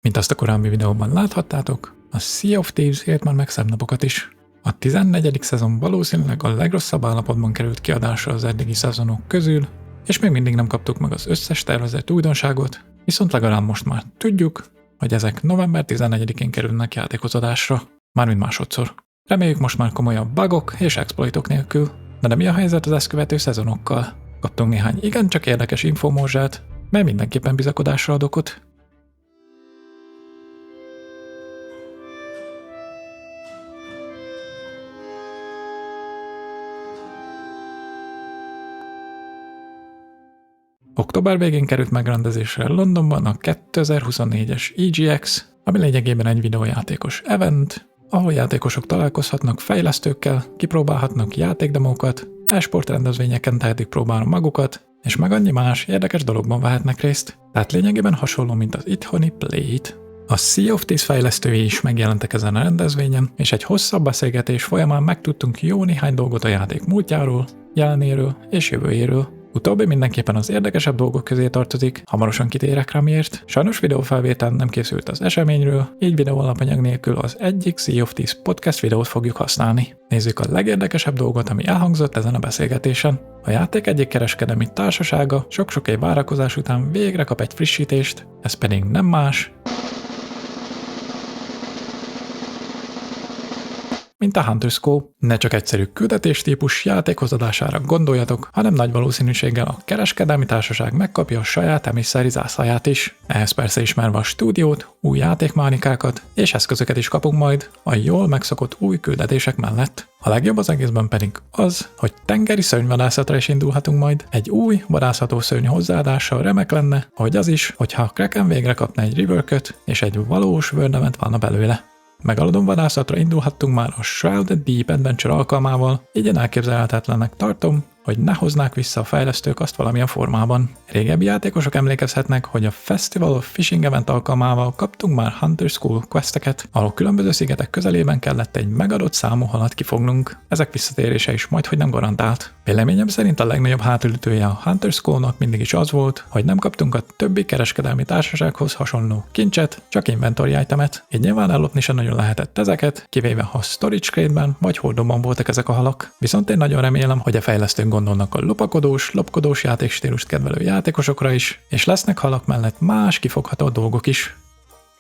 Mint azt a korábbi videóban láthattátok, a Sea of Thieves élt már meg szebb napokat is. A 14. szezon valószínűleg a legrosszabb állapotban került kiadásra az eddigi szezonok közül, és még mindig nem kaptuk meg az összes tervezett újdonságot, viszont legalább most már tudjuk, hogy ezek november 14-én kerülnek játékozadásra, mármint másodszor. Reméljük most már komolyabb bugok és exploitok nélkül. De mi a helyzet az ezt követő szezonokkal? Kaptunk néhány igencsak érdekes infomorzsát, mely mindenképpen bizakodásra ad okot. Október végén került megrendezésre Londonban a 2024-es EGX, ami lényegében egy videójátékos event, ahol játékosok találkozhatnak fejlesztőkkel, kipróbálhatnak játékdemókat, e-sport rendezvényeken tehetik próbálni magukat, és meg annyi más érdekes dologban vehetnek részt. Tehát lényegében hasonló, mint az itthoni Play-it. A Sea of Thieves fejlesztői is megjelentek ezen a rendezvényen, és egy hosszabb beszélgetés folyamán megtudtunk jó néhány dolgot a játék múltjáról, jelenéről és jövőjéről. Utóbbi mindenképpen az érdekesebb dolgok közé tartozik, hamarosan kitérek rá miért. Sajnos videófelvétel nem készült az eseményről, így videóalapanyag nélkül az egyik Sea of Thieves podcast videót fogjuk használni. Nézzük a legérdekesebb dolgot, ami elhangzott ezen a beszélgetésen. A játék egyik kereskedelmi társasága sok-sok év várakozás után végre kap egy frissítést, ez pedig nem más, mint a Hunter's Call. Ne csak egyszerű küldetéstípus játékozadására gondoljatok, hanem nagy valószínűséggel a kereskedelmi társaság megkapja a saját emisszári zászlaját is. Ehhez persze ismerve a stúdiót, új játékmánikákat és eszközöket is kapunk majd a jól megszokott új küldetések mellett. A legjobb az egészben pedig az, hogy tengeri szörnyvadászatra is indulhatunk majd. Egy új vadászható szörny hozzáadással remek lenne, ahogy az is, hogyha a Kraken végre kapna egy Riverköt és egy valós Word-event válna belőle. Megalodon vadászatra indulhattunk már a Shrouded Deep Adventure alkalmával, így én elképzelhetetlennek tartom, hogy ne hoznák vissza a fejlesztők azt valamilyen formában. Régebbi játékosok emlékezhetnek, hogy a Festival of Fishing Event alkalmával kaptunk már Hunter's Call questeket, ahol különböző szigetek közelében kellett egy megadott számú halat kifognunk. Ezek visszatérése is majdhogy nem garantált. Véleményem szerint a legnagyobb hátulütője a Hunter's Call-nak mindig is az volt, hogy nem kaptunk a többi kereskedelmi társasághoz hasonló kincset, csak inventory itemet. Így nyilván ellopni sem nagyon lehetett ezeket, kivéve ha storage crate-ben vagy hordóban voltak ezek a halak. Viszont én nagyon remélem, hogy a fejlesztők gondolnak a lopkodós játékstílust kedvelő játékosokra is, és lesznek halak mellett más kifogható dolgok is.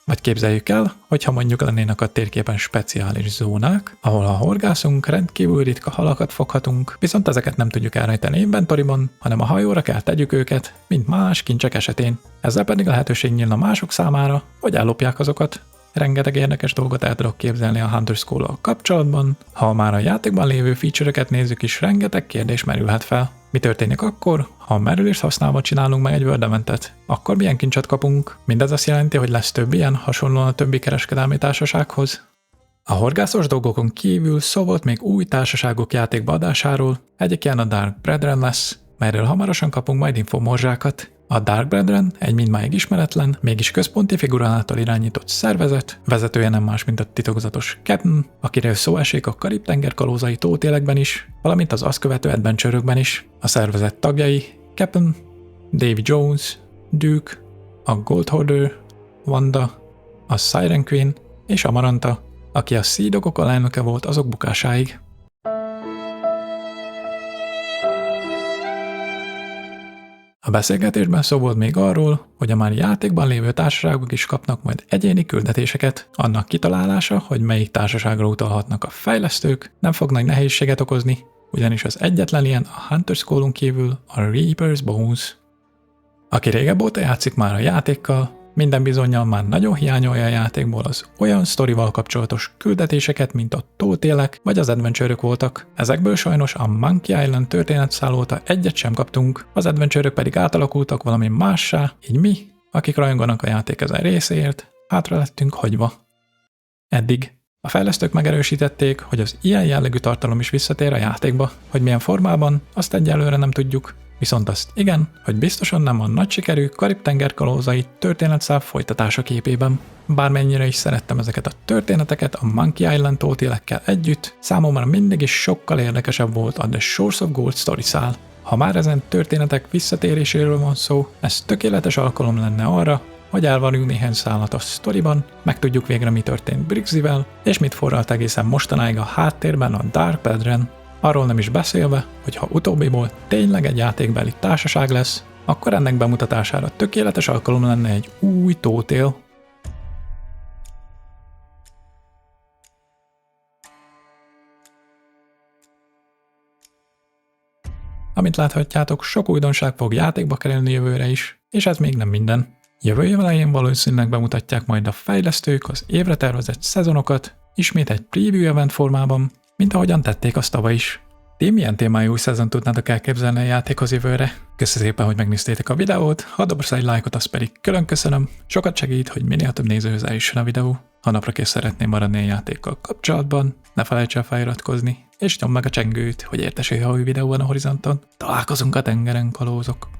Vagy képzeljük el, hogyha mondjuk lennének a térképen speciális zónák, ahol ha horgászunk, rendkívül ritka halakat foghatunk, viszont ezeket nem tudjuk elrejteni inventoriban, hanem a hajóra kell tegyük őket, mint más kincsek esetén. Ezzel pedig lehetőség nyílna mások számára, hogy ellopják azokat. Rengeteg érdekes dolgot el tudok képzelni a Hunter's Call-al kapcsolatban. Ha már a játékban lévő feature-öket nézzük is, rengeteg kérdés merülhet fel. Mi történik akkor, ha a merülést használva csinálunk meg egy World Eventet? Akkor milyen kincset kapunk? Mindez azt jelenti, hogy lesz több ilyen, hasonlóan a többi kereskedelmi társasághoz. A horgászos dolgokon kívül szó volt még új társaságok játékba adásáról, egyik ilyen a Dark Brethren lesz, melyről hamarosan kapunk majd infomorzsákat. A Dark Brethren egy mindmáig ismeretlen, mégis központi figura által irányított szervezet, vezetője nem más, mint a titokzatos Captain, akiről szó esik a Karib-tenger kalózai tótélekben is, valamint az azt követő adventure-ökben is. A szervezet tagjai Captain, Davy Jones, Duke, a Gold Hoarder, Wanda, a Siren Queen és Amaranta, aki a Sea Dogok alelnöke volt azok bukásáig. A beszélgetésben szó volt még arról, hogy a már játékban lévő társaságok is kapnak majd egyéni küldetéseket. Annak kitalálása, hogy melyik társaságra utalhatnak a fejlesztők, nem fog nagy nehézséget okozni, ugyanis az egyetlen ilyen a Hunter's Call-on kívül a Reaper's Bones. Aki régebb óta játszik már a játékkal, minden bizonnyal már nagyon hiányolja a játékból az olyan sztorival kapcsolatos küldetéseket, mint a tótélek vagy az adventure-ök voltak. Ezekből sajnos a Monkey Island történetszál óta egyet sem kaptunk, az adventure-ök pedig átalakultak valami mássá, így mi, akik rajonganak a játék ezen részéért, hátra lettünk hagyva. Eddig. A fejlesztők megerősítették, hogy az ilyen jellegű tartalom is visszatér a játékba, hogy milyen formában, azt egyelőre nem tudjuk. Viszont azt igen, hogy biztosan nem a nagy sikerű Karib-tenger kalózai történetszál folytatása képében. Bármennyire is szerettem ezeket a történeteket a Monkey Island tótélekkel együtt, számomra mindig is sokkal érdekesebb volt a The Shores of Gold sztori szál. Ha már ezen történetek visszatéréséről van szó, ez tökéletes alkalom lenne arra, hogy elvarjunk néhány szállat a sztoriban, megtudjuk végre mi történt Brixivel, és mit forralt egészen mostanáig a háttérben a Dark Pedren. Arról nem is beszélve, hogy ha utóbbiból tényleg egy játékbeli társaság lesz, akkor ennek bemutatására tökéletes alkalom lenne egy új tótél. Amint láthatjátok, sok újdonság fog játékba kerülni jövőre is, és ez még nem minden. Jövő év elején valószínűleg bemutatják majd a fejlesztők az évre tervezett szezonokat, ismét egy preview event formában, mint ahogyan tették azt tavaly is. Ti milyen témájú új szezon tudnátok elképzelni a játékhoz jövőre? Köszönöm szépen, hogy megnéztétek a videót, ha dobsz egy lájkot, azt pedig külön köszönöm, sokat segít, hogy minél több nézőhöz eljusson a videó. Ha napra kész szeretném maradni a játékkal kapcsolatban, ne felejts el feliratkozni, és nyomd meg a csengőt, hogy értesülj, ha új videó van a horizonton. Találkozunk a tengeren, kalózok!